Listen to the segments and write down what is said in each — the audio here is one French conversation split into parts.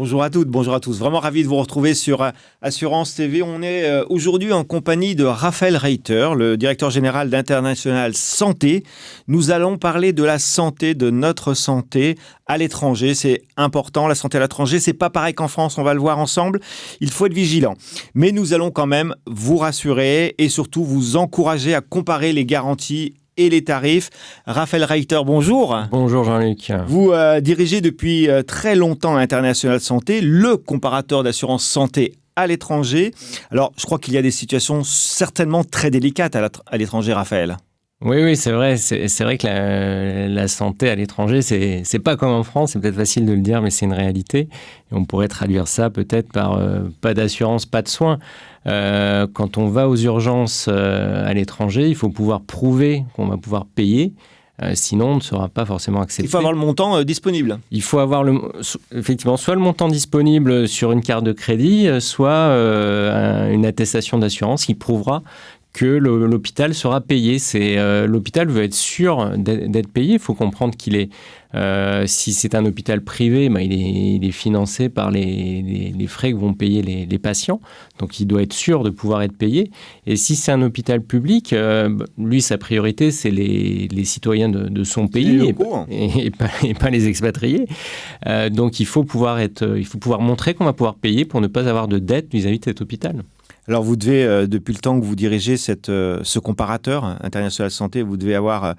Bonjour à toutes, bonjour à tous. Vraiment ravi de vous retrouver sur Assurance TV. On est aujourd'hui en compagnie de Raphaël Reiter, le directeur général d'International Santé. Nous allons parler de la santé, de notre santé à l'étranger. C'est important, la santé à l'étranger. C'est pas pareil qu'en France, on va le voir ensemble. Il faut être vigilant. Mais nous allons quand même vous rassurer et surtout vous encourager à comparer les garanties et les tarifs. Raphaël Reiter, bonjour. Bonjour Jean-Luc. Vous dirigez depuis très longtemps International Santé, le comparateur d'assurance santé à l'étranger. Alors, je crois qu'il y a des situations certainement très délicates à l'étranger, Raphaël. Oui, c'est vrai. C'est vrai que la santé à l'étranger, c'est pas comme en France. C'est peut-être facile de le dire, mais c'est une réalité. Et on pourrait traduire ça peut-être par pas d'assurance, pas de soins. Quand on va aux urgences à l'étranger, il faut pouvoir prouver qu'on va pouvoir payer. Sinon, on ne sera pas forcément accepté. Il faut avoir le montant disponible. Il faut avoir effectivement soit le montant disponible sur une carte de crédit, soit une attestation d'assurance qui prouvera que l'hôpital sera payé. L'hôpital veut être sûr d'être payé. Il faut comprendre qu'il est, si c'est un hôpital privé, il est financé par les frais que vont payer les patients. Donc, il doit être sûr de pouvoir être payé. Et si c'est un hôpital public, lui, sa priorité, c'est les citoyens de son pays et pas les expatriés. Donc, il faut pouvoir montrer qu'on va pouvoir payer pour ne pas avoir de dette vis-à-vis de cet hôpital. Alors, vous devez, depuis le temps que vous dirigez ce comparateur International Santé, vous devez avoir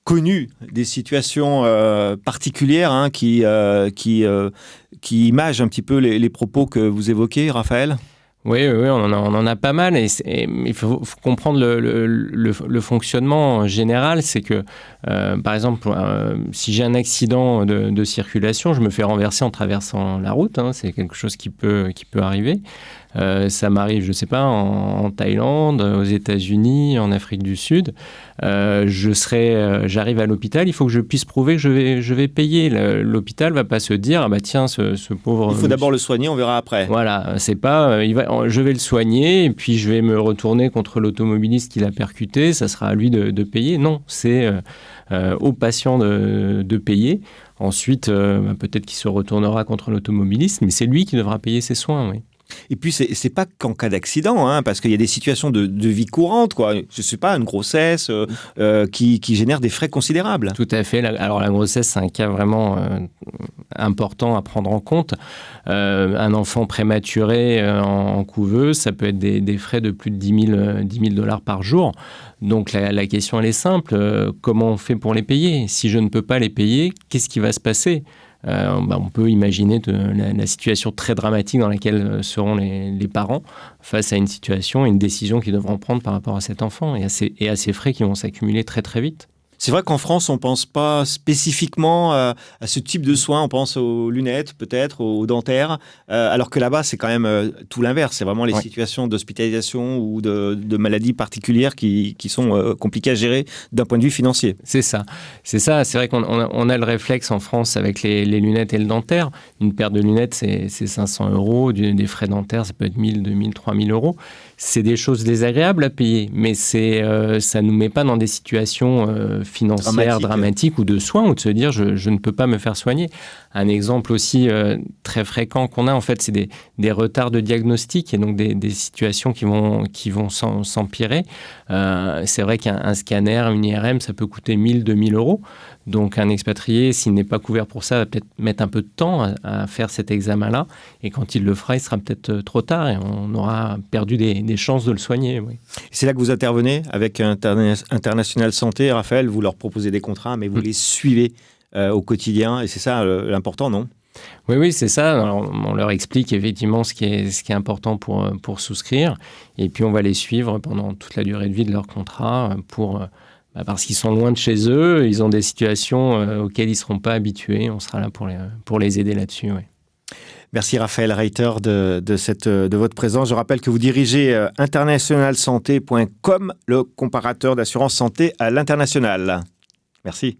connu des situations particulières qui imagent un petit peu les propos que vous évoquez, Raphaël. Oui, on en a pas mal. Et il faut comprendre le fonctionnement général. C'est que, par exemple, si j'ai un accident de circulation, je me fais renverser en traversant la route. C'est quelque chose qui peut arriver. Ça m'arrive, je ne sais pas, en Thaïlande, aux États-Unis, en Afrique du Sud. J'arrive à l'hôpital, il faut que je puisse prouver que je vais payer. L'hôpital ne va pas se dire, ah bah tiens, ce pauvre... Il faut d'abord le soigner, on verra après. Voilà, c'est pas... je vais le soigner et puis je vais me retourner contre l'automobiliste qui l'a percuté, ça sera à lui de payer. Non, c'est au patient de payer. Ensuite, peut-être qu'il se retournera contre l'automobiliste, mais c'est lui qui devra payer ses soins, oui. Et puis, c'est pas qu'en cas d'accident, parce qu'il y a des situations de vie courante, quoi. Je sais pas, une grossesse qui génère des frais considérables. Tout à fait. Alors, la grossesse, c'est un cas vraiment important à prendre en compte. Un enfant prématuré en couveuse, ça peut être des frais de plus de 10 000 dollars par jour. Donc, la question, elle est simple. Comment on fait pour les payer ? Si je ne peux pas les payer, qu'est-ce qui va se passer ? On peut imaginer la situation très dramatique dans laquelle seront les parents face à une situation et une décision qu'ils devront prendre par rapport à cet enfant et à ces frais qui vont s'accumuler très très vite. C'est vrai qu'en France, on ne pense pas spécifiquement à ce type de soins. On pense aux lunettes, peut-être, aux dentaires, alors que là-bas, c'est quand même tout l'inverse. C'est vraiment les situations d'hospitalisation ou de maladies particulières qui sont compliquées à gérer d'un point de vue financier. C'est ça. C'est vrai qu'on a le réflexe en France avec les lunettes et le dentaire. Une paire de lunettes, c'est 500 €. Des frais dentaires, ça peut être 1 000, 2 000, 3 000 €. C'est des choses désagréables à payer, mais ça ne nous met pas dans des situations financières dramatiques ou de soins, ou de se dire je ne peux pas me faire soigner. Un exemple aussi très fréquent qu'on a, en fait, c'est des retards de diagnostic et donc des situations qui vont s'empirer. C'est vrai qu'un scanner, une IRM, ça peut coûter 1 000, 2 000 €. Donc un expatrié, s'il n'est pas couvert pour ça, va peut-être mettre un peu de temps à faire cet examen-là. Et quand il le fera, il sera peut-être trop tard et on aura perdu des chances de le soigner. Oui. C'est là que vous intervenez avec International Santé, Raphaël. Vous leur proposez des contrats, mais vous les suivez au quotidien. Et c'est ça l'important, non ? Oui, c'est ça. Alors, on leur explique effectivement ce qui est important pour souscrire. Et puis, on va les suivre pendant toute la durée de vie de leur contrat parce qu'ils sont loin de chez eux. Ils ont des situations auxquelles ils ne seront pas habitués. On sera là pour les aider là-dessus. Oui. Merci Raphaël Reiter de votre présence. Je rappelle que vous dirigez internationalsanté.com, le comparateur d'assurance santé à l'international. Merci.